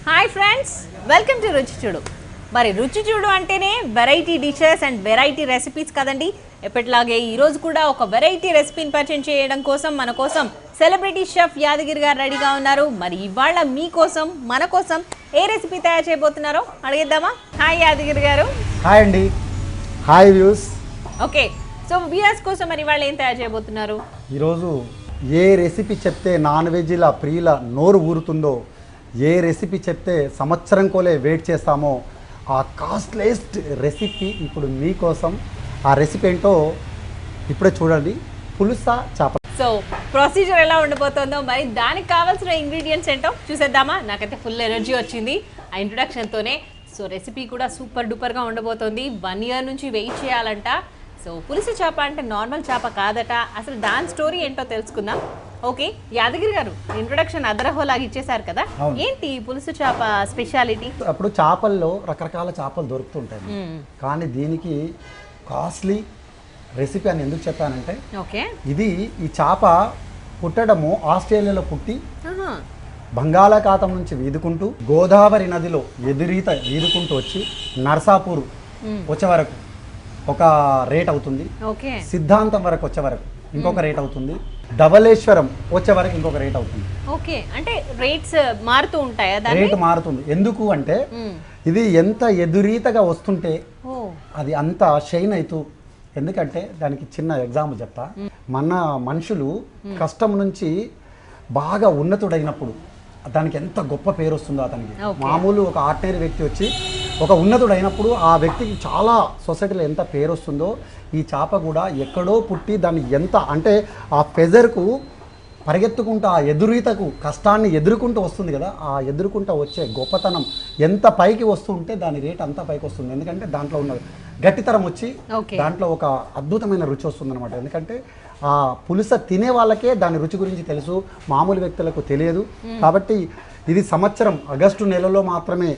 Hi friends, welcome to రుచి చూడు. మరి రుచి చూడు అంటేనే variety dishes and variety recipes కదండి. ఎప్పటిలాగే ఈరోజు కూడా ఒక వెరైటీ రెసిపీని పరిచయం చేయడం కోసం మన కోసం సెలబ్రిటీ షెఫ్ యాదగిరి గారు రెడీగా ఉన్నారు. మరి ఇవాళ మీకోసం మన కోసం ఏ రెసిపీ తయారు చేయబోతున్నారో అడిగేద్దామా? హాయ్ యాదగిరి గారు. హాయ్ అండి. Hi views. Okay, so viewers కోసం మరి ఇవాళ ఏం తయారు చేయబోతున్నారు? ఈరోజు ఏ రెసిపీ చెప్తే నాన్ వెజ్ల ప్రియుల నోరు ఊరుతుందో, ఏ రెసిపీ చెప్తే సంవత్సరం కోలే వెయిట్ చేస్తామో ఆ కాస్ట్లెస్ట్ రెసిపీ ఇప్పుడు మీకోసం. ఆ రెసిపీ ఏంటో ఇప్పుడే చూడండి. పులుస చేప. సో ప్రొసీజర్ ఎలా ఉండబోతుందో, మరి దానికి కావాల్సిన ఇంగ్రీడియంట్స్ ఏంటో చూసేద్దామా? నాకైతే ఫుల్ ఎనర్జీ వచ్చింది ఆ ఇంట్రొడక్షన్తోనే. సో రెసిపీ కూడా సూపర్ డూపర్గా ఉండబోతోంది. 1 year నుంచి వెయిట్ చేయాలంట. సో పులుసు చేప అంటే నార్మల్ చేప కాదట. అసలు దాని స్టోరీ ఏంటో తెలుసుకుందాం. ఓకే యాదగిరి గారు, ఇంట్రొడక్షన్ అదరహోలాగా ఇచ్చేసారు కదా, ఏంటి పులుసు చేప స్పెషాలిటీ? అప్పుడు చేపల్లో రకరకాల చేపలు దొరుకుతుంటాయి, కానీ దీనికి కాస్ట్లీ రెసిపీ అని ఎందుకు చెప్పానంటే, ఓకే ఇది ఈ చేప పుట్టడము ఆస్ట్రేలియాలో పుట్టి బంగాళాఖాతం నుంచి వీదుకుంటూ గోదావరి నదిలో ఎదురీత వీదుకుంటూ వచ్చి నర్సాపూర్ వచ్చే వరకు ఒక రేట్ అవుతుంది, సిద్ధాంతం వరకు వచ్చే వరకు ఇంకొక రేట్ అవుతుంది, ధవళేశ్వరం వచ్చే వరకు ఇంకొక రేట్ అవుతుంది. ఓకే, అంటే రేట్స్ మారుతూ ఉంటాయా? రేట్ మారుతుంది. ఎందుకు అంటే ఇది ఎంత ఎదురీతగా వస్తుంటే అది అంత షైన్ అవుతూ. ఎందుకంటే దానికి చిన్న ఎగ్జాంపుల్ చెప్తా. మన మనుషులు కష్టం నుంచి బాగా ఉన్నతుడైనప్పుడు దానికి ఎంత గొప్ప పేరు వస్తుందో అతనికి. మామూలు ఒక ఆర్డినరీ వ్యక్తి వచ్చి ఒక ఉన్నతుడు అయినప్పుడు ఆ వ్యక్తికి చాలా సొసైటీలో ఎంత పేరు వస్తుందో, ఈ చేప కూడా ఎక్కడో పుట్టి దాన్ని ఎంత అంటే ఆ ప్రెజర్కు పరిగెత్తుకుంటూ ఆ ఎదురీతకు కష్టాన్ని ఎదుర్కొంటూ వస్తుంది కదా, ఆ ఎదుర్కొంటూ వచ్చే గొప్పతనం ఎంత పైకి వస్తుంటే దాని రేట్ అంతా పైకి వస్తుంది. ఎందుకంటే దాంట్లో ఉన్న గట్టితనం వచ్చి దాంట్లో ఒక అద్భుతమైన రుచి వస్తుంది అనమాట. ఎందుకంటే ఆ పులుస తినే వాళ్ళకే దాని రుచి గురించి తెలుసు, మామూలు వ్యక్తులకు తెలియదు. కాబట్టి ఇది సంవత్సరం ఆగస్టు నెలలో మాత్రమే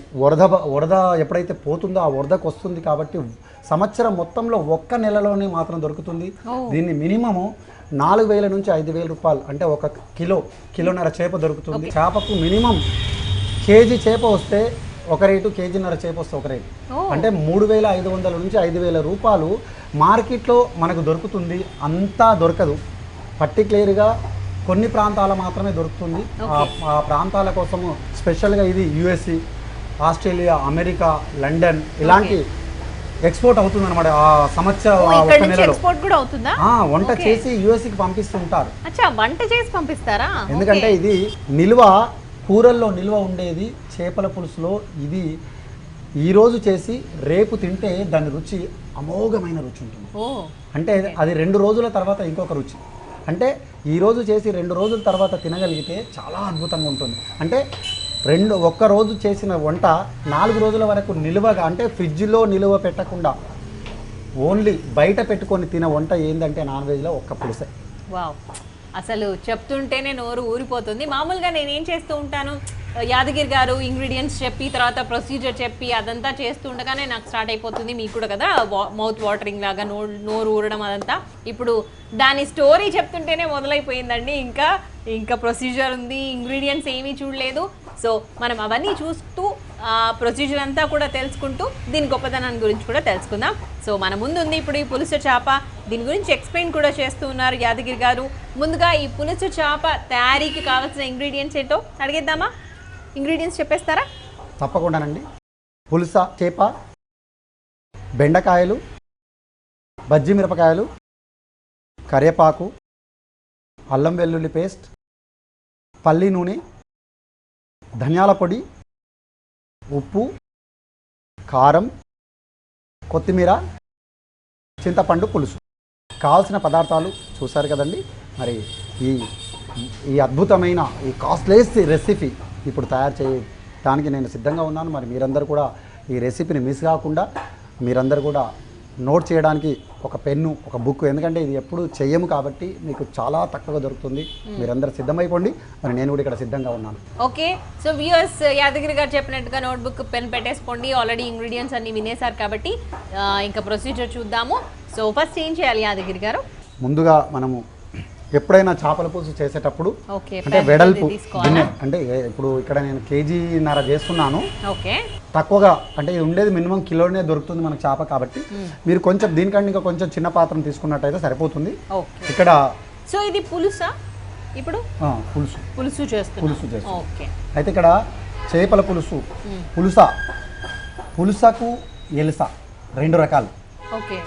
వరద ఎప్పుడైతే పోతుందో ఆ వరదకు వస్తుంది. కాబట్టి సంవత్సరం మొత్తంలో ఒక్క నెలలోనే మాత్రం దొరుకుతుంది. దీన్ని మినిమము 4,000 నుంచి 5,000 రూపాయలు, అంటే ఒక కిలోన్నర చేప దొరుకుతుంది. చేపకు మినిమం కేజీ చేప వస్తే ఒక రేటు, కేజీన్నర చేప వస్తే ఒక రేటు, అంటే 3,500 నుంచి 5,000 రూపాయలు మార్కెట్లో మనకు దొరుకుతుంది. అంతా దొరకదు, పర్టికులర్గా కొన్ని ప్రాంతాల మాత్రమే దొరుకుతుంది. ఆ ప్రాంతాల కోసము స్పెషల్గా ఇది యుఎస్ఏ, ఆస్ట్రేలియా, అమెరికా, లండన్ ఇలాంటి ఎక్స్పోర్ట్ అవుతుంది అనమాట. ఆ సంవత్సరం వంట చేసి యుఎస్ఏకి పంపిస్తుంటారు. వంట చేసి పంపిస్తారా? ఎందుకంటే ఇది నిల్వ, కూరల్లో నిల్వ ఉండేది చేపల పులుసులో. ఇది ఈరోజు చేసి రేపు తింటే దాని రుచి అమోఘమైన రుచి ఉంటుంది. అంటే అది 2 రోజుల తర్వాత ఇంకొక రుచి. అంటే ఈరోజు చేసి 2 రోజుల తర్వాత తినగలిగితే చాలా అద్భుతంగా ఉంటుంది. అంటే ఒక్క రోజు చేసిన వంట 4 రోజుల వరకు నిల్వగా, అంటే ఫ్రిడ్జ్లో నిల్వ పెట్టకుండా ఓన్లీ బయట పెట్టుకొని తినే వంట ఏంటంటే నాన్ వెజ్లో ఒక్క పులుసే. వావ్, అసలు చెప్తుంటేనే నోరు ఊరిపోతుంది. మామూలుగా నేనేం చేస్తూ ఉంటాను, యాదగిరి గారు ఇంగ్రీడియంట్స్ చెప్పి తర్వాత ప్రొసీజర్ చెప్పి అదంతా చేస్తూ ఉండగానే నాకు స్టార్ట్ అయిపోతుంది. మీకు కూడా కదా మౌత్ వాటరింగ్ లాగా నోరు ఊరడం అదంతా. ఇప్పుడు దాని స్టోరీ చెప్తుంటేనే మొదలైపోయిందండి. ఇంకా ప్రొసీజర్ ఉంది, ఇంగ్రీడియంట్స్ ఏమీ చూడలేదు. సో మనం అవన్నీ చూస్తూ ప్రొసీజర్ అంతా కూడా తెలుసుకుంటూ దీని గొప్పతనాన్ని గురించి కూడా తెలుసుకుందాం. సో మన ముందు ఉంది ఇప్పుడు ఈ పులుసు చేప. దీని గురించి ఎక్స్ప్లెయిన్ కూడా చేస్తూ ఉన్నారు యాదగిరి గారు. ముందుగా ఈ పులుసు చేప తయారీకి కావాల్సిన ఇంగ్రీడియంట్స్ ఏంటో అడిగేద్దామా? ఇంగ్రీడియంట్స్ చెప్పేస్తారా? తప్పకుండానండి. పులుస చేప, బెండకాయలు, బజ్జి మిరపకాయలు, కరివేపాకు, అల్లం వెల్లుల్లి పేస్ట్, పల్లి నూనె, ధనియాల పొడి, ఉప్పు, కారం, కొత్తిమీర, చింతపండు పులుసు. కావాల్సిన పదార్థాలు చూసారు కదండి. మరి ఈ అద్భుతమైన ఈ కాస్ట్లెస్ రెసిపీ ఇప్పుడు తయారు చేయడానికి నేను సిద్ధంగా ఉన్నాను. మరి మీరందరూ కూడా ఈ రెసిపీని మిస్ కాకుండా మీరందరూ కూడా నోట్ చేయడానికి ఒక పెన్ను, ఒక బుక్, ఎందుకంటే ఇది ఎప్పుడు చెయ్యము కాబట్టి మీకు చాలా తక్కువగా దొరుకుతుంది. మీరందరూ సిద్ధమైపోండి. మరి నేను కూడా ఇక్కడ సిద్ధంగా ఉన్నాను. ఓకే, సో వ్యూయర్స్ యాదగిరి గారు చెప్పినట్టుగా నోట్బుక్, పెన్ పెట్టేసుకోండి. ఆల్రెడీ ఇంగ్రీడియంట్స్ అన్ని వినేశారు కాబట్టి ఇంకా ప్రొసీజర్ చూద్దాము. సో ఫస్ట్ ఏం చేయాలి యాదగిరి గారు? ముందుగా మనము ఎప్పుడైనా చేపల పులుసు చేసేటప్పుడు ఓకే అంటే వెడల్పు గిన్నె అంటే ఇప్పుడు ఇక్కడ నేను కేజీన్నర చేస్తున్నాను. ఓకే తక్కువగా అంటే ఇది ఉండేది మినిమం కిలోనే దొరుకుతుంది మనకు చేప కాబట్టి మీరు కొంచెం దీనికంటే ఇంకా కొంచెం చిన్న పాత్ర తీసుకున్నట్టయితే సరిపోతుంది. ఓకే ఇక్కడ సో ఇది పులుసా ఇప్పుడు పులుసు పులుసు చేస్తున్నాం. ఓకే అయితే ఇక్కడ చేపల పులుసు పులుసకు ఎలుస 2 రకాలు. ఓకే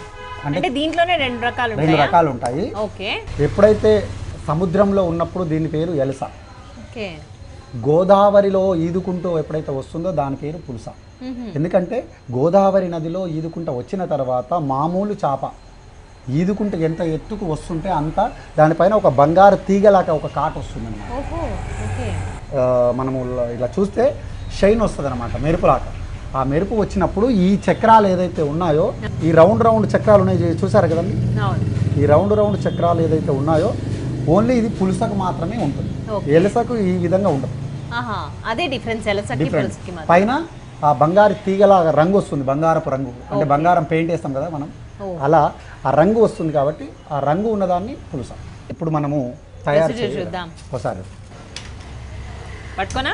అంటే దీంట్లోనే 2 రకాలు ఉంటాయి. 2 రకాలు ఉంటాయి. ఓకే ఎప్పుడైతే సముద్రంలో ఉన్నప్పుడు దీని పేరు ఎలుస. ఓకే గోదావరిలో ఈదుకుంటూ ఎప్పుడైతే వస్తుందో దాని పేరు పులుస. ఎందుకంటే గోదావరి నదిలో ఈదుకుంటూ వచ్చిన తర్వాత మామూలు చేప ఈదుకుంటూ ఎంత ఎత్తుకు వస్తుంటే అంత దానిపైన ఒక బంగారు తీగలాగా ఒక కాటు వస్తుంది అన్నమాట. మనము ఇలా చూస్తే షైన్ వస్తుంది అనమాట, మెరుపులాగా. ఆ మెరుపు వచ్చినప్పుడు ఈ చక్రాలు ఏదైతే ఉన్నాయో, ఈ రౌండ్ చక్రాలు ఉన్నాయి చూసారు కదండి, ఈ రౌండ్ చక్రాలు ఏదైతే ఉన్నాయో ఓన్లీ ఇది పులుసకు మాత్రమే ఉంటుంది. ఎలసకు ఈ విధంగా ఉండదు. అదే డిఫరెన్స్. పైన ఆ బంగారు తీగలాగా రంగు వస్తుంది, బంగారపు రంగు అంటే బంగారం పెయింట్ వేస్తాం కదా మనం, అలా ఆ రంగు వస్తుంది కాబట్టి ఆ రంగు ఉన్నదాన్ని పులుస. ఇప్పుడు మనము తయారు చేద్దాం ఒకసారి పట్టుకోనా.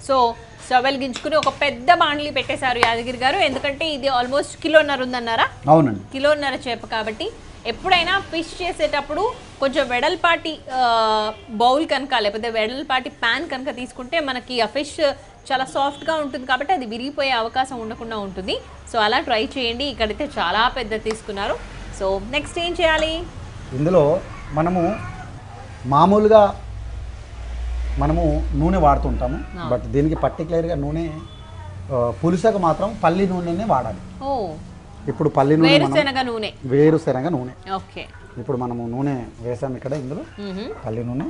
సో స్టవ్ వెలిగించుకుని ఒక పెద్ద బాండ్లీ పెట్టేశారు యాదగిరి గారు, ఎందుకంటే ఇది ఆల్మోస్ట్ 1.5 కిలో ఉందన్నారా? అవునండి, 1.5 కిలో చేప కాబట్టి ఎప్పుడైనా ఫిష్ చేసేటప్పుడు కొంచెం వెడల్పాటి బౌల్ కనుక లేకపోతే వెడల్పాటి ప్యాన్ కనుక తీసుకుంటే మనకి ఆ ఫిష్ చాలా సాఫ్ట్గా ఉంటుంది కాబట్టి అది విరిగిపోయే అవకాశం ఉండకుండా ఉంటుంది. సో అలా ట్రై చేయండి. ఇక్కడైతే చాలా పెద్ద తీసుకున్నారు. సో నెక్స్ట్ ఏం చేయాలి? ఇందులో మనము మామూలుగా మనము నూనె వాడుతుంటాము, బట్ దీనికి పర్టికులర్గా నూనె పులుసకు మాత్రం పల్లి నూనెనే వాడాలి. ఇప్పుడు పల్లి నూనె, వేరుశెనగ నూనె. ఓకే, ఇప్పుడు మనము నూనె వేసాము ఇక్కడ. ఇందులో పల్లి నూనె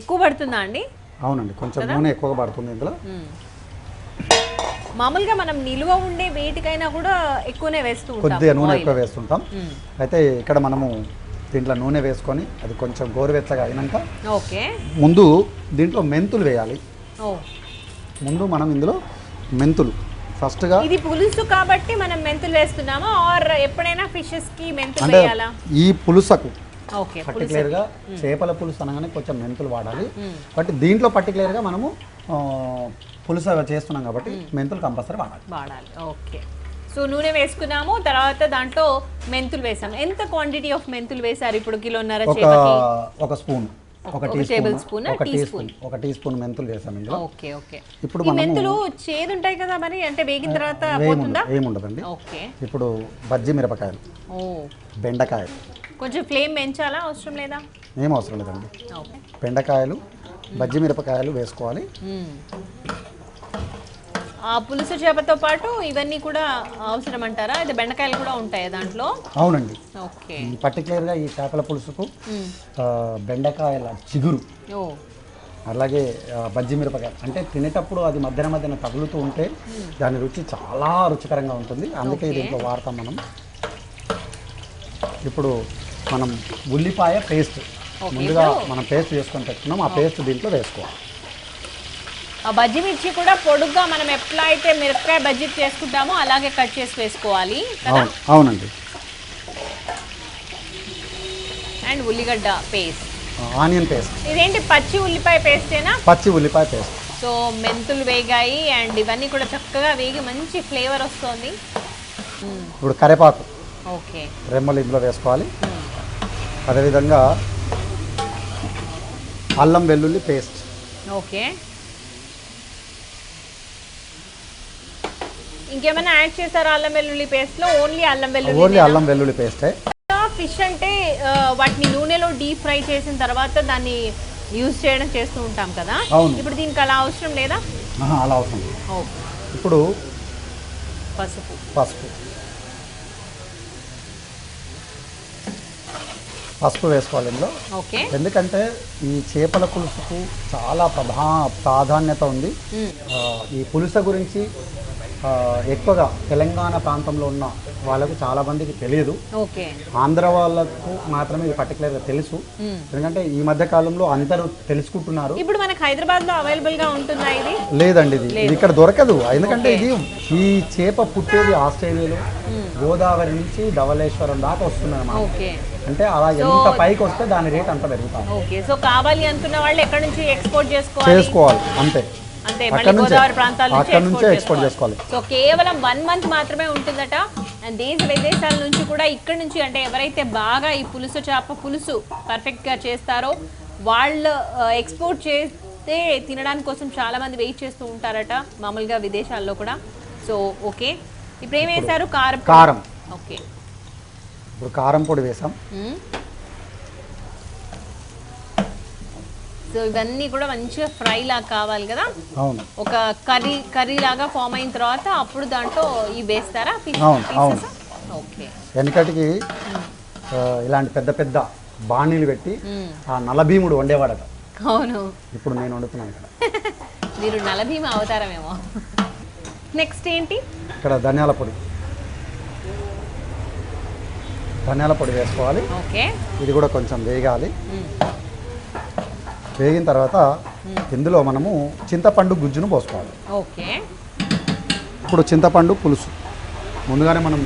ఎక్కువ పడుతుందా అండి? అవునండి, కొంచెం నూనె ఎక్కువగా పడుతుంది ఇందులో. మామూలుగా మనం నిల్వ ఉండే వేటికైనా కూడా ఎక్కువనే వేస్తుంటాం, కొద్దిగా నూనె ఎక్కువ వేస్తుంటాం. అయితే ఇక్కడ మనము దీంట్లో నూనె వేసుకొని అది కొంచెం గోరువెచ్చగా అయినాక ముందు దీంట్లో మెంతులు వేయాలి. ముందు మనం ఇందులో మెంతులు ఫస్ట్గా, ఇది పులుసు కాబట్టి మనం మెంతులు వేస్తున్నామా ఆర్ ఎప్పుడైనా ఫిషెస్ కి మెంతులు వేయాలా? ఈ పులుసకు పర్టికులర్గా చేపల పులుసు అనగానే కొంచెం మెంతులు వాడాలి. బట్ దీంట్లో పర్టికులర్గా మనము పులుసు చేస్తున్నాం కాబట్టి మెంతులు కంపల్సరీ వాడాలి. ఓకే, సో నూనె వేసుకున్నాము, తర్వాత దాంట్లో మెంతులు వేసాము. ఎంత క్వాంటిటీ ఆఫ్ మెంతులు వేసారు ఇప్పుడు? 1.5 కిలో చేపకి ఒక స్పూన్, ఒక టీ స్పూన్ మెంతులు వేసాము ఇందులో. Okay okay. ఇప్పుడు ఈ మెంతులు చేదు ఉంటాయి కదా మరి, అంటే వేగిన తర్వాత పోతుందా? ఏముండదండి. ఓకే. ఇప్పుడు బజ్జి మిరపకాయలు, బెండకాయ, కొంచెం ఫ్లేమ్ పెంచాలా? అవసరం లేదా? ఏం అవసరం లేదండి. బెండకాయలు, బజ్జి మిరపకాయలు వేసుకోవాలి. ఆ పులుసు చేపతో పాటు ఇవన్నీ కూడా అవసరం అంటారా? అయితే బెండకాయలు కూడా ఉంటాయా దాంట్లో? అవునండి. ఓకే. పర్టికులర్గా ఈ చేపల పులుసుకు బెండకాయల చిగురు, అలాగే బజ్జి మిరపకాయలు అంటే తినేటప్పుడు అది మధ్యన తగులుతూ ఉంటే దాని రుచి చాలా రుచికరంగా ఉంటుంది. అందుకే దీంట్లో వాడతాం మనం. ఇప్పుడు మనం ఉల్లిపాయ పేస్ట్ ముందుగా మనం పేస్ట్ చేసుకొని పెట్టుకున్నాం, ఆ పేస్ట్ దీంట్లో వేసుకోవాలి. ఆ బజ్జీ మిర్చి కూడా పొడుగ్గా మనం ఎట్లా అయితే మిరపకాయ బజ్జీ చేసుకుంటామో అలాగే కట్ చేసి వేసుకోవాలి కదా? అవునండి. అండ్ ఉల్లిగడ్డ పేస్ట్, ఆనియన్ పేస్ట్. ఇదేంటి పచ్చి ఉల్లిపాయ పేస్టేనా? పచ్చి ఉల్లిపాయ పేస్ట్. సో మెంతులు వేగాయి అండ్ ఇవన్నీ కూడా చక్కగా వేగి మంచి ఫ్లేవర్ వస్తుంది. ఇప్పుడు కరివేపాకు, ఓకే, రెమ్మలు ఇందులో వేసుకోవాలి. అదేవిధంగా అల్లం వెల్లుల్లి పేస్ట్. ఓకే, ఇంకేమైనా యాడ్ చేస్తారా అల్లం వెల్లుల్లి పేస్ట్ లో? ఓన్లీ అల్లం వెల్లుల్లి పేస్టే. ఫిష్ అంటే వాటిని నూనెలో డీప్ ఫ్రై చేసిన తర్వాత దాన్ని యూజ్ చేయడం చేస్తూ ఉంటాం కదా, ఇప్పుడు దీనికి అలా అవసరం లేదా? అలా అవసరం. ఇప్పుడు పసుపు వేసుకోవాలి ఇందులో. ఓకే, ఎందుకంటే ఈ చేపల పులుసుకు చాలా ప్రాధాన్యత ఉంది. ఈ పులుసు గురించి ఎక్కువగా తెలంగాణ ప్రాంతంలో ఉన్న వాళ్ళకు చాలా మందికి తెలియదు. ఓకే. ఆంధ్ర వాళ్ళకు మాత్రమే ఇది పర్టికులర్గా తెలుసు. ఎందుకంటే ఈ మధ్య కాలంలో అందరూ తెలుసుకుంటున్నారు. ఇప్పుడు మనకి హైదరాబాద్ లో అవైలబుల్ గా ఉంటుందా ఇది? లేదండి, ఇది ఇక్కడ దొరకదు. ఎందుకంటే ఇది ఈ చేప పుట్టేది ఆస్ట్రేలియాలో గోదావరి నుంచి ధవళేశ్వరం దాకా వస్తుంది అన్నమాట. అంటే అలా ఎంత పైకి వస్తే దాని రేట్ అంత పెరుగుతుంది. ఓకే. సో కావాలి అనుకున్న వాళ్ళు ఎక్కడ నుంచి ఎక్స్పోర్ట్ చేసుకోవాలి అంతే. అంటే మళ్ళీ గోదావరి ప్రాంతాల నుంచి ఎక్స్పోర్ట్ చేసుకోవాలి. సో కేవలం 1 మంత్ మాత్రమే ఉంటుందట. అండ్ దేశ విదేశాల నుంచి కూడా ఇక్కడ నుంచి, అంటే ఎవరైతే బాగా ఈ పులుసు చేప పులుసు పర్ఫెక్ట్గా చేస్తారో వాళ్ళు ఎక్స్పోర్ట్ చేస్తే తినడానికి కోసం చాలా మంది వెయిట్ చేస్తూ ఉంటారట మామూలుగా విదేశాల్లో కూడా. సో ఓకే, ఇప్పుడు ఏం వేశారు? కారం. ఓకే, ఇప్పుడు కారం పొడి వేసాం. సో ఇవన్నీ కూడా మంచిగా ఫ్రై లాగా కావాలి కదా. అవును. ఒక కర్రీ లాగా ఫామ్ అయిన తర్వాత అప్పుడు దాంట్లో ఇవి వేస్తారా? అవును. ఓకే. వెనకటికి ఇలాంటి పెద్ద పెద్ద బాణీలు పెట్టి ఆ నలభీముడు వండేవాడట. అవును. ఇప్పుడు నేను వండుతున్నాను ఇక్కడ. మీరు నలభీమ అవతారమేమో. నెక్స్ట్ ఏంటి? ఇక్కడ ధనియాల పొడి వేసుకోవాలి. ఓకే. ఇది కూడా కొంచెం వేగాలి. వేగిన తర్వాత ఇందులో మనము చింతపండు గుజ్జును పోసుకోవాలి. ఓకే. ఇప్పుడు చింతపండు పులుసు ముందుగానే మనం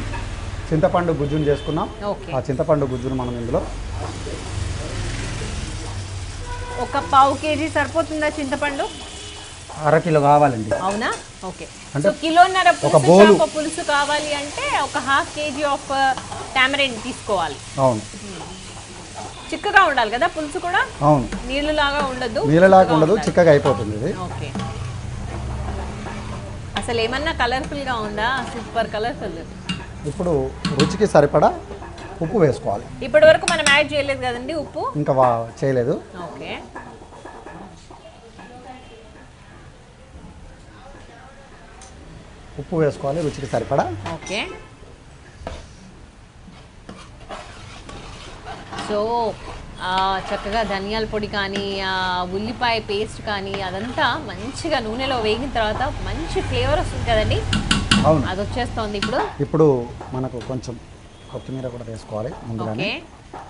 చింతపండు గుజ్జును చేసుకున్నాం. ఆ చింతపండు గుజ్జును మనం ఇందులో ఒక 1/2 కేజీ సరిపోతుందా చింతపండు? 1/2 కిలో కావాలండి. అవునా? ఓకే. సో కిలోన్నర పులుసు కావాలి అంటే ఒక 1/2 కేజీ ఆఫ్ టామరిన్ తీసుకోవాలి. అవును. చిక్కగా ఉండాలి కదా పులుసు కూడా? అవును. నీళ్ళలాగా ఉండదు, చిక్కగా అయిపోతుంది ఇది. ఓకే. అసలు ఏమన్నా కలర్ఫుల్ గా ఉందా? Super colourful. ఇప్పుడు రుచికి సరిపడా ఉప్పు వేసుకోవాలి. ఇప్పటి వరకు మనం యాడ్ చేయలేదు కదండి ఉప్పు? ఇంకా చేయలేదు. ఓకే. ఉప్పు వేసుకోవాలి రుచికి సరిపడా. ఓకే. సో చక్కగా ధనియాల పొడి కానీ ఉల్లిపాయ పేస్ట్ కానీ అదంతా మంచిగా నూనెలో వేగిన తర్వాత మంచి ఫ్లేవర్ వస్తుంది కదండి. అవును, అది వచ్చేస్తుంది. ఇప్పుడు మనకు కొంచెం కొత్తిమీర కూడా వేసుకోవాలి ముందుగానే.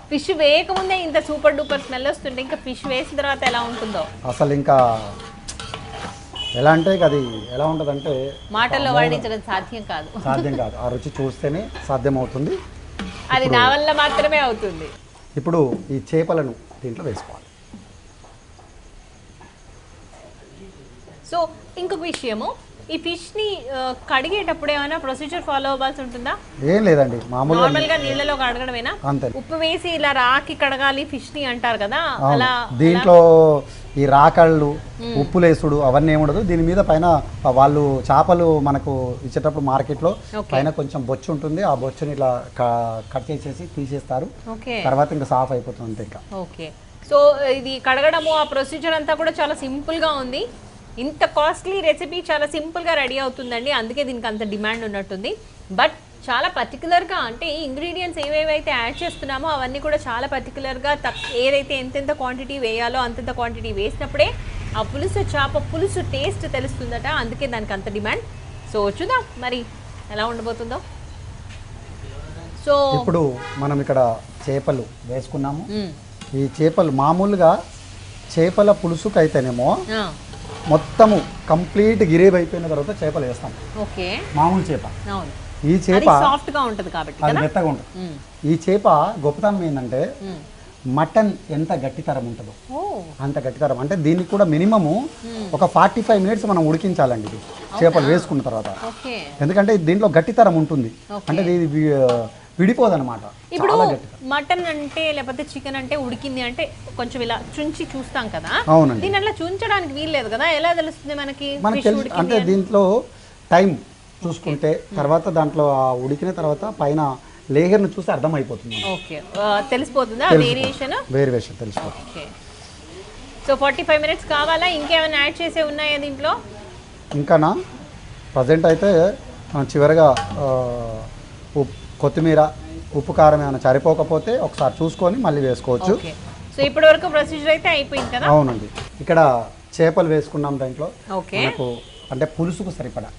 ఫిష్ వేయకముందే ఇంత సూపర్ డూపర్ స్మెల్ వస్తుంటే ఇంకా ఫిష్ వేసిన తర్వాత ఎలా ఉంటుందో అసలు. ఇంకా ఎలా అంటే అది ఎలా ఉంటుందంటే మాటల్లో వర్ణించడం సాధ్యం కాదు. ఆ రుచి చూస్తేనే సాధ్యమవుతుంది. అది నా వల్ల మాత్రమే అవుతుంది. ఇప్పుడు ఈ చేపలను దీంట్లో వేసుకోవాలి. సో ఇంకొక విషయము, ఈ ఫిష్ని కడిగేటప్పుడు ఏమైనా ప్రొసీజర్ ఫాలో అవ్వాల్సి ఉంటుందా? ఏం లేదండి, నార్మల్గా నీళ్ళలో కడగడమేనా? అంతే. ఉప్పు వేసి ఇలా రాకి కడగాలి ఫిష్ని అంటారు కదా, అలా దీంట్లో ఈ రాకళ్ళు ఉప్పులేసుడు అవన్నీ ఏముండదు. దీని మీద పైన వాళ్ళు చేపలు మనకు ఇచ్చేటప్పుడు మార్కెట్లో పైన కొంచెం బొచ్చు ఉంటుంది. ఆ బొచ్చుని ఇట్లా కట్ చేసేసి తీసేస్తారు. తర్వాత ఇంకా సాఫ్ అయిపోతుంది అంతే. ఇంకా ఓకే. సో ఇది కడగడము ఆ ప్రొసీజర్ అంతా కూడా చాలా సింపుల్గా ఉంది. ఇంత కాస్ట్లీ రెసిపీ చాలా సింపుల్గా రెడీ అవుతుందండి, అందుకే దీనికి అంత డిమాండ్ ఉన్నట్టుంది. బట్ చాలా పర్టికులర్గా అంటే ఇంగ్రీడియంట్స్ ఏవేవైతే యాడ్ చేస్తున్నామో అవన్నీ కూడా చాలా పర్టికులర్గా ఏదైతే ఎంతెంత క్వాంటిటీ వేయాలో అంతంత క్వాంటిటీ వేసినప్పుడే ఆ పులుసు చేప పులుసు టేస్ట్ తెలుస్తుందట, అందుకే దానికి అంత డిమాండ్. సో చూద్దాం మరి ఎలా ఉండబోతుందో. సో ఇప్పుడు మనం ఇక్కడ చేపలు వేసుకున్నాము. ఈ చేపలు మామూలుగా చేపల పులుసుకు అయితేనేమో మొత్తము కంప్లీట్ గిరేబ్ అయిపోయిన తర్వాత చేపలు వేస్తాం. ఓకే. మామూలు చేప. అవును. ఈ చేప సాఫ్ట్ గా ఉంటుంది కాబట్టి అది మెత్తగా ఉంటుంది. ఈ చేప గొప్పతనం ఏంటంటే మటన్ ఎంత గట్టితరం ఉంటుందో అంత గట్టితరం. అంటే దీనికి కూడా మినిమము ఒక 45 మినిట్స్ మనం ఉడికించాలండి ఇది చేపలు వేసుకున్న తర్వాత. ఎందుకంటే దీంట్లో గట్టితరం ఉంటుంది, అంటే ఇది విడిపోదన్నమాట. ఇప్పుడు మటన్ అంటే లేకపోతే చికెన్ అంటే ఉడికింది అంటే కొంచెం ఇలా చుంచి చూస్తాం కదా. అవునండి. దీని అట్లా చుంచడానికి వీల్లేదు కదా, ఎలా తెలుస్తుంది మనకి? అంటే దీంట్లో టైం చూసుకుంటే తర్వాత దాంట్లో ఉడికిన తర్వాత పైన లేయర్ను చూస్తే అర్థమైపోతుంది. ఓకే, తెలిసిపోతుందా వేరియేషన్ తెలిసిపోతుంది. ఓకే. సో 45 మినిట్స్ కావాలా? ఇంకేమైనా యాడ్ చేసే ఉన్నాయా దీంట్లో? ఇంకానా ప్రజెంట్ అయితే చివరిగా కొత్తిమీర ఉప్పు కారం ఏమైనా సరిపోకపోతే ఒకసారి చూసుకొని మళ్ళీ వేసుకోవచ్చు. సో ఇప్పటి వరకు ప్రొసీజర్ అయితే అయిపోయింది కదా. అవునండి. ఇక్కడ చేపలు వేసుకున్నాం, దాంట్లో మనకు అంటే పులుసుకు సరిపడా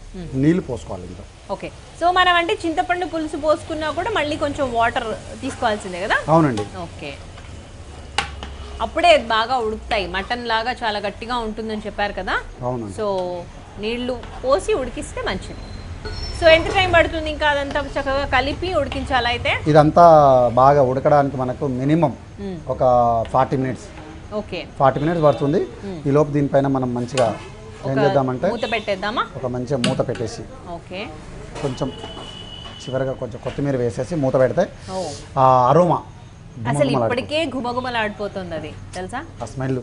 నీళ్లు పోసుకోవాలి ఇందులో. ఓకే, సో మనం అంటే చింతపండు పులుసు పోసుకున్నా కూడా మళ్ళీ కొంచెం వాటర్ తీసుకోవాల్సిందే కదా? అవునండి. ఓకే, అప్పుడే బాగా ఉడుకుతాయి. మటన్ లాగా చాలా గట్టిగా ఉంటుందని చెప్పారు కదా. అవునండి. సో నీళ్లు పోసి ఉడికిస్తే మంచిది. సో ఎంత టైం పడుతుంది ఇంకా అదంతా చక్కగా కలిపి ఉడికించాలి అయితే? ఇదంతా బాగా ఉడకడానికి మనకు మినిమం ఒక 40 మినిట్స్. ఓకే, 40 మినిట్స్ పడుతుంది. ఈ లోపు దీనిపైన మనం మంచిగా ఏం చేద్దామంటే మూత పెట్టేద్దామా? ఒక మంచిగా మూత పెట్టేసి ఓకే, కొంచెం చివరిగా కొంచెం కొత్తిమీర వేసేసి మూత పెడితే ఓ ఆ అరోమా అసలు ఇప్పటికే గుమగుమలాడిపోతుంది అది తెలుసా, ఆ స్మెల్.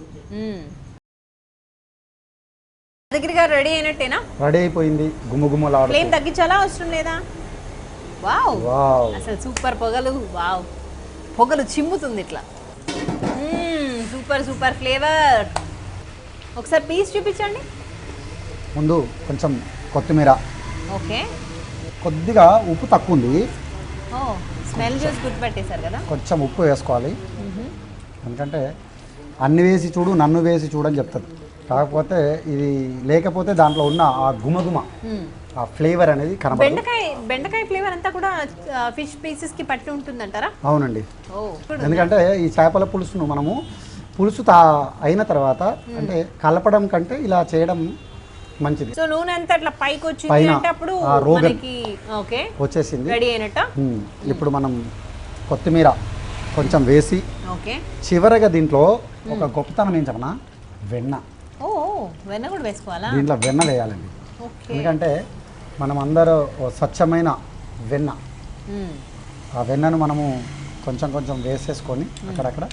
దగ్గరగా రెడీ అయినట్టేనా? రెడీ అయిపోయింది. గుమగుమలాడు. ఫ్లేమ్ తగ్గించాలా అవసరం లేదా? వావ్, వావ్, అసలు సూపర్ పొగలు. వావ్, పొగలు చిమ్ముతుంది ఇట్లా. Super super flavour. ఒకసారి పీస్ చూపించండి. ముందు కొంచెం కొత్తిమీర, ఓకే, కొద్దిగా ఉప్పు తక్కువ ఉంది, ఓ స్మెల్ చూసి గుర్తుపెట్టేశారు కదా. కొంచెం ఉప్పు వేసుకోవాలి. ఎందుకంటే అన్ని వేసి చూడు నన్ను వేసి చూడని చెప్తుంది. కాకపోతే ఇది లేకపోతే దాంట్లో ఉన్న ఆ గుమగుమ ఆ ఫ్లేవర్ అనేది కనబడదు. బెండకాయ ఫ్లేవర్ అంతా కూడా ఫిష్ పీసెస్ కి పట్టి ఉంటుందంటారా? అవునండి. ఓ, ఎందుకంటే ఈ చేపల పులుసును మనము పులుసు అయిన తర్వాత అంటే కలపడం కంటే ఇలా చేయడం మంచిది. సో నూనె అంతా అట్లా పైకి వచ్చింది అంటే అప్పుడు మనకి ఓకే వచ్చేసింది, రెడీ అయినట్ట. ఇప్పుడు మనం కొత్తిమీర కొంచెం వేసి ఓకే చివరగా దీంట్లో ఒక గొప్పతనం ఏం చెప్పనా, వెన్న. ఓ, వెన్న కూడా వేసుకోవాలా? దీంట్లో వెన్న వేయాలండి. ఓకే, ఎందుకంటే మనం అందరూ స్వచ్ఛమైన వెన్న, ఆ వెన్నను మనము కొంచెం కొంచెం వేసేసుకొని అక్కడక్కడ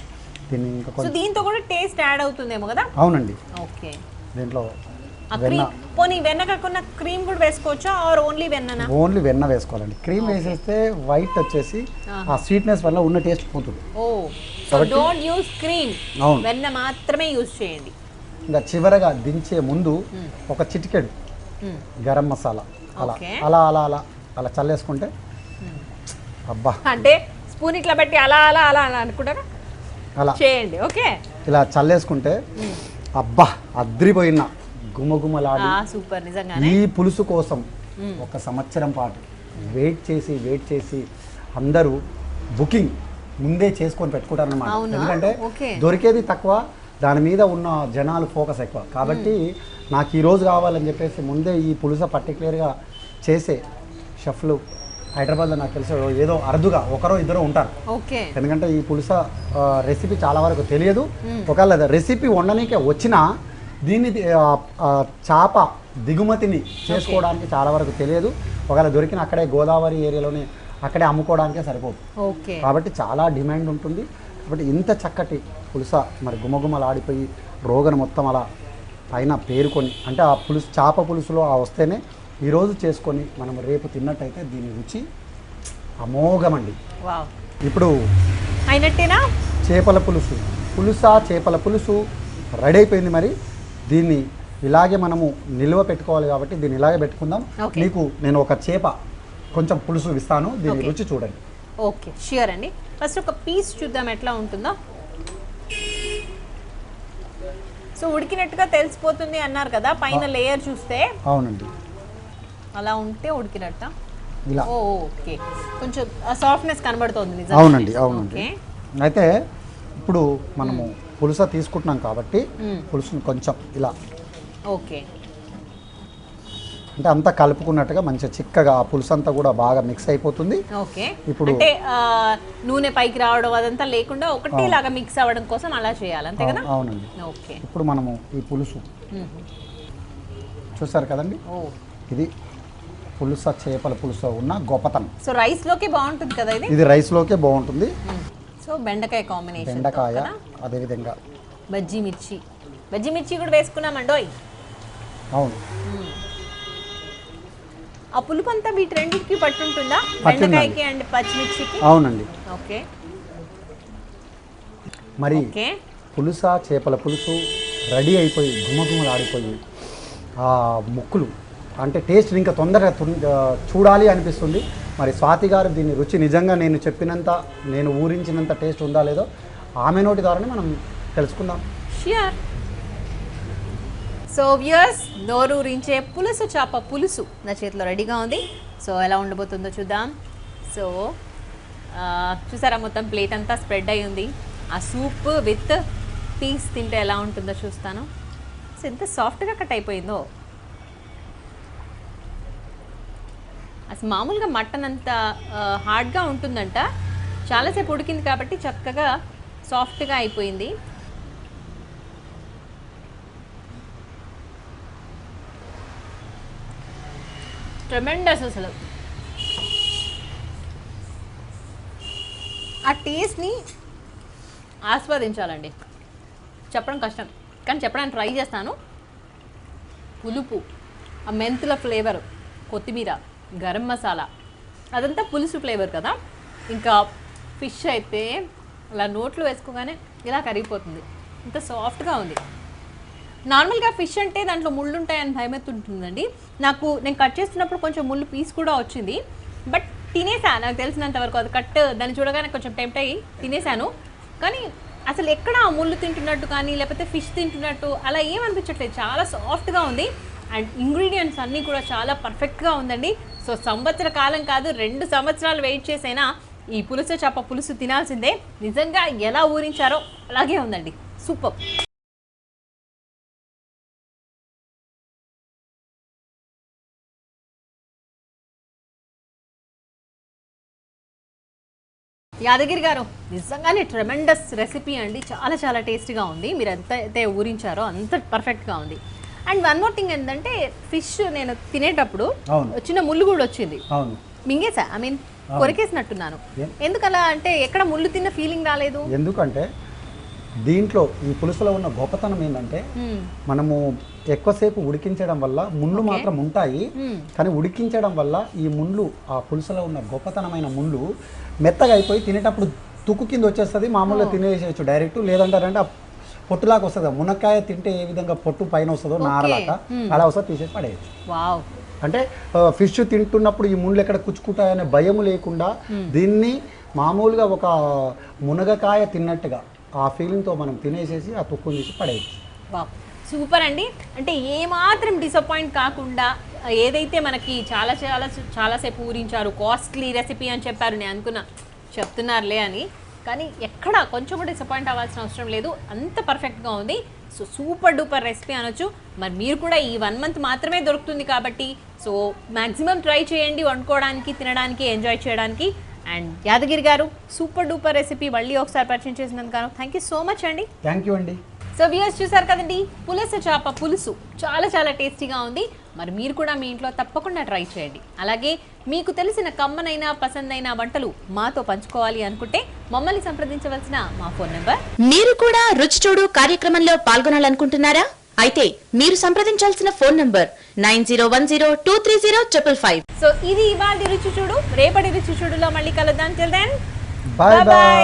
దీన్ని ఇంకా సో కొంచెం. దీంతో కూడా టేస్ట్ యాడ్ అవుతుందేమో కదా? అవునండి. ఓకే, దీంట్లో వెన్న పోనీ వెన్న కాకుండా క్రీమ్ కూడా వేసుకోవచ్చా ఆర్ ఓన్లీ వెన్ననా? ఓన్లీ వెన్న వేసుకోవాలండి. క్రీమ్ వేసేస్తే వైట్ వచ్చేసి ఆ స్వీట్నెస్ వల్ల ఉన్న టేస్ట్ పోతుంది. ఓ, సో డోంట్ యూస్ క్రీమ్, అవును, వెన్న మాత్రమే యూస్ చేయండి. ఇంకా చివరగా దించే ముందు ఒక చిటికెడు గరం మసాలా అలా అలా అలా అలా అలా చల్లేసుకుంటే అబ్బా, అంటే స్పూన్ ఇట్లా పెట్టి అలా అలా అలా అలా అనుకుంటారా? అలా చేయండి. ఓకే, ఇలా చల్లేసుకుంటే అబ్బా అద్రిపోయిన గుమగుమలాడి సూపర్. నిజంగానే ఈ పులుసు కోసం 1 సంవత్సరం పాటు వెయిట్ చేసి అందరూ బుకింగ్ ముందే చేసుకొని పెట్టుకుంటారు అన్నమాట. ఎందుకంటే దొరికేది తక్కువ, దాని మీద ఉన్న జనాలు ఫోకస్ ఎక్కువ. కాబట్టి నాకు ఈరోజు కావాలని చెప్పేసి ముందే ఈ పులుస పర్టికులర్గా చేసే షెఫ్లు హైదరాబాద్లో నాకు తెలిసి ఏదో అరుదుగా ఒకరో ఇద్దరు ఉంటారు. ఎందుకంటే ఈ పులుస రెసిపీ చాలా వరకు తెలియదు. ఒకవేళ రెసిపీ వండనీకే వచ్చినా దీన్ని చేప దిగుమతిని చేసుకోవడానికి చాలా వరకు తెలియదు. ఒకవేళ దొరికిన అక్కడే గోదావరి ఏరియాలోనే అక్కడే అమ్ముకోవడానికే సరిపోతుంది. కాబట్టి చాలా డిమాండ్ ఉంటుంది. కాబట్టి ఇంత చక్కటి పులుస మరి గుమగుమలాడిపోయి రోగను మొత్తం అలా పైన పేరుకొని, అంటే ఆ పులుసు చేప పులుసులో ఆ వస్తేనే ఈరోజు చేసుకొని మనం రేపు తిన్నట్టయితే దీని రుచి అమోఘమండి. ఇప్పుడు అయినట్టేనా చేపల పులుసు రెడీ అయిపోయింది. మరి దీన్ని ఇలాగే మనము నిల్వ పెట్టుకోవాలి కాబట్టి దీన్ని ఇలాగే పెట్టుకుందాం. మీకు నేను ఒక చేప కొంచెం పులుసు ఇస్తాను, దీని రుచి చూడండి. ఓకే, ష్యూర్ అండి. ఫస్ట్ ఒక పీస్ చూద్దాం ఎట్లా ఉంటుందో. సో ఉడికినట్టుగా తెలిసిపోతుంది అన్నారు కదా పైన లేయర్ చూస్తే. అవునండి, అలా ఉంటే ఉడికినట్ట. ఇలా ఓకే, కొంచెం సాఫ్ట్నెస్ కనబడుతుంది నిజంగా. అవునండి. అయితే ఇప్పుడు మనము పులుస తీసుకుంటున్నాం కాబట్టి పులుసుని కొంచెం ఇలా ఓకే అంటే అంతా కలుపుకున్నట్టుగా మంచిగా చిక్కగా ఆ పులుసు అంతా కూడా బాగా మిక్స్ అయిపోతుంది. ఓకే, ఇప్పుడు అంటే నూనె పైకి రావడం అదంతా లేకుండా ఒకటే లాగా మిక్స్ అవ్వడం కోసం అలా చేయాలి అంతే కదా? అవునండి. ఓకే, ఇప్పుడు మనము ఈ పులుసు చూసారు కదండి, ఇది పులుస చేపల పులుసు ఉన్న గొప్పతనం. సో రైస్ లోకే బాగుంటుంది కదా ఇది రైస్ లోకే బాగుంటుంది. సో బెండకాయ కాంబినేషన్, బెండకాయ అదేవిధంగా బజ్జీ మిర్చి కూడా వేసుకున్నామండోయ్. అవును, ఆ పులుపు అంతా వీటి రెండింటికి పట్టుంటుందా, బెండకాయకి అండ్ పచ్చిమిర్చికి? అవునండి. ఓకే, మరి పులుస చేపల పులుసు రెడీ అయిపోయి గుమగుమలాడిపోయి ఆ ముక్కులు అంటే టేస్ట్ ఇంకా తొందరగా చూడాలి అనిపిస్తుంది. మరి స్వాతి గారు దీని రుచి నిజంగా నేను చెప్పినంత నేను ఊరించినంత టేస్ట్ ఉందా లేదో ఆమె నోటి ద్వారానే మనం తెలుసుకుందాం. ష్యూర్. సో వ్యూయర్స్, నోరూరించే పులుసు చేప పులుసు నా చేతిలో రెడీగా ఉంది. సో ఎలా ఉండబోతుందో చూద్దాం. సో చూసారా, మొత్తం ప్లేట్ అంతా స్ప్రెడ్ అయి ఉంది. ఆ సూప్ విత్ పీస్ తింటే ఎలా ఉంటుందో చూస్తాను. సో ఎంత సాఫ్ట్గా కట్ అయిపోయిందో. అసలు మామూలుగా మటన్ అంత హార్డ్గా ఉంటుందంట, చాలాసేపు ఉడికింది కాబట్టి చక్కగా సాఫ్ట్గా అయిపోయింది. ట్రెమెండస్ అసలు. ఆ టేస్ట్ని ఆస్వాదించాలండి, చెప్పడం కష్టం కానీ చెప్పడానికి ట్రై చేస్తాను. పులుపు, ఆ మెంతుల ఫ్లేవర్, కొత్తిమీర, గరం మసాలా, అదంతా పులుసు ఫ్లేవర్ కదా. ఇంకా ఫిష్ అయితే అలా నోట్లో వేసుకోగానే ఇలా కరిగిపోతుంది, ఇంత సాఫ్ట్గా ఉంది. నార్మల్గా ఫిష్ అంటే దాంట్లో ముళ్ళు ఉంటాయని భయమెత్తుంటుందండి నాకు. నేను కట్ చేస్తున్నప్పుడు కొంచెం ముళ్ళు పీస్ కూడా వచ్చింది, బట్ తినేసాను. నాకు తెలిసినంత వరకు అది కట్, దాన్ని చూడగానే కొంచెం టెంప్ట్ అయ్యి తినేసాను. కానీ అసలు ఎక్కడ ముళ్ళు తింటున్నట్టు కానీ లేకపోతే ఫిష్ తింటున్నట్టు అలా ఏమనిపించట్లేదు, చాలా సాఫ్ట్గా ఉంది. అండ్ ఇంగ్రీడియంట్స్ అన్నీ కూడా చాలా పర్ఫెక్ట్గా ఉందండి. సో సంవత్సర కాలం కాదు, 2 సంవత్సరాలు వెయిట్ చేసైనా ఈ పులుసు చేప పులుసు తినాల్సిందే. నిజంగా ఎలా ఊరించారో అలాగే ఉందండి, సూపర్. యాదగిరి గారు, నిజంగానే ట్రెమెండస్ రెసిపీ అండి, చాలా చాలా టేస్టీగా ఉంది. మీరు ఎంత అయితే ఊరించారో అంత పర్ఫెక్ట్గా ఉంది. అండ్ వన్ మోర్ థింగ్ ఏంటంటే, ఫిష్ నేను తినేటప్పుడు చిన్న ముళ్ళు కూడా వచ్చింది, మింగేసా, ఐ మీన్ కొరికేసినట్టున్నాను. ఎందుకలా అంటే ఎక్కడ ముళ్ళు తిన్న ఫీలింగ్ రాలేదు. ఎందుకంటే దీంట్లో ఈ పులుసులో ఉన్న గొప్పతనం ఏంటంటే, మనము ఎక్కువసేపు ఉడికించడం వల్ల ముళ్ళు మాత్రం ఉంటాయి, కానీ ఉడికించడం వల్ల ఈ ముళ్ళు, ఆ పులుసులో ఉన్న గొప్పతనమైన ముళ్ళు మెత్తగా అయిపోయి తినేటప్పుడు తుక్కు కింద వచ్చేస్తుంది. మామూలుగా తినేసేయచ్చు డైరెక్ట్. లేదంటారంటే ఆ పొట్టులాగా వస్తుంది. మునక్కాయ తింటే ఏ విధంగా పొట్టు పైన వస్తుందో నారలాగా, అలా వస్తుంది, తీసేసి పడేయచ్చు. అంటే ఫిష్ తింటున్నప్పుడు ఈ ముళ్ళు ఎక్కడ కుచ్చుకుంటాయనే భయం లేకుండా దీన్ని మామూలుగా ఒక మునగకాయ తిన్నట్టుగా ఆ ఫీలింగ్తో మనం తినేసేసి ఆ తుక్కుని తీసి పడేయచ్చు. సూపర్ అండి. అంటే ఏమాత్రం డిసప్పాయింట్ కాకుండా, ఏదైతే మనకి చాలా చాలా చాలాసేపు ఊరించారు, కాస్ట్లీ రెసిపీ అని చెప్పారు, నేను అనుకున్నా చెప్తున్నారులే అని, కానీ ఎక్కడ కొంచెం కూడా డిసప్పాయింట్ అవ్వాల్సిన అవసరం లేదు, అంత పర్ఫెక్ట్గా ఉంది. సో సూపర్ డూపర్ రెసిపీ అనొచ్చు. మరి మీరు కూడా ఈ 1 మంత్ మాత్రమే దొరుకుతుంది కాబట్టి సో మ్యాక్సిమం ట్రై చేయండి, వండుకోవడానికి, తినడానికి, ఎంజాయ్ చేయడానికి. అండ్ యాదగిరి గారు, సూపర్ డూపర్ రెసిపీ మళ్ళీ ఒకసారి పరిచయం చేసినందుకు థ్యాంక్ యూ సో మచ్ అండి. థ్యాంక్ యూ అండి. సో వ్యూయర్స్, చూసారు కదండి, పులస చేప పులుసు చాలా చాలా టేస్టీగా ఉంది. మరి మీరు కూడా మీ ఇంట్లో తప్పకుండా ట్రై చేయండి. అలాగే మీకు తెలిసిన కమ్మనైన పసందైన వంటలు మాతో పంచుకోవాలి అనుకుంటే మమ్మల్ని సంప్రదించవలసిన మా ఫోన్ నెంబర్. మీరు కూడా రుచి చూడు కార్యక్రమంలో పాల్గొనాలనుకుంటున్నారా? అయితే మీరు సంప్రదించాల్సిన ఫోన్ నంబర్ 9010230555. సో ఇది ఇవాళ రుచి చూడు. రేపటి రుచి చూడులో మళ్ళీ కలుద్దాం. Till then bye by.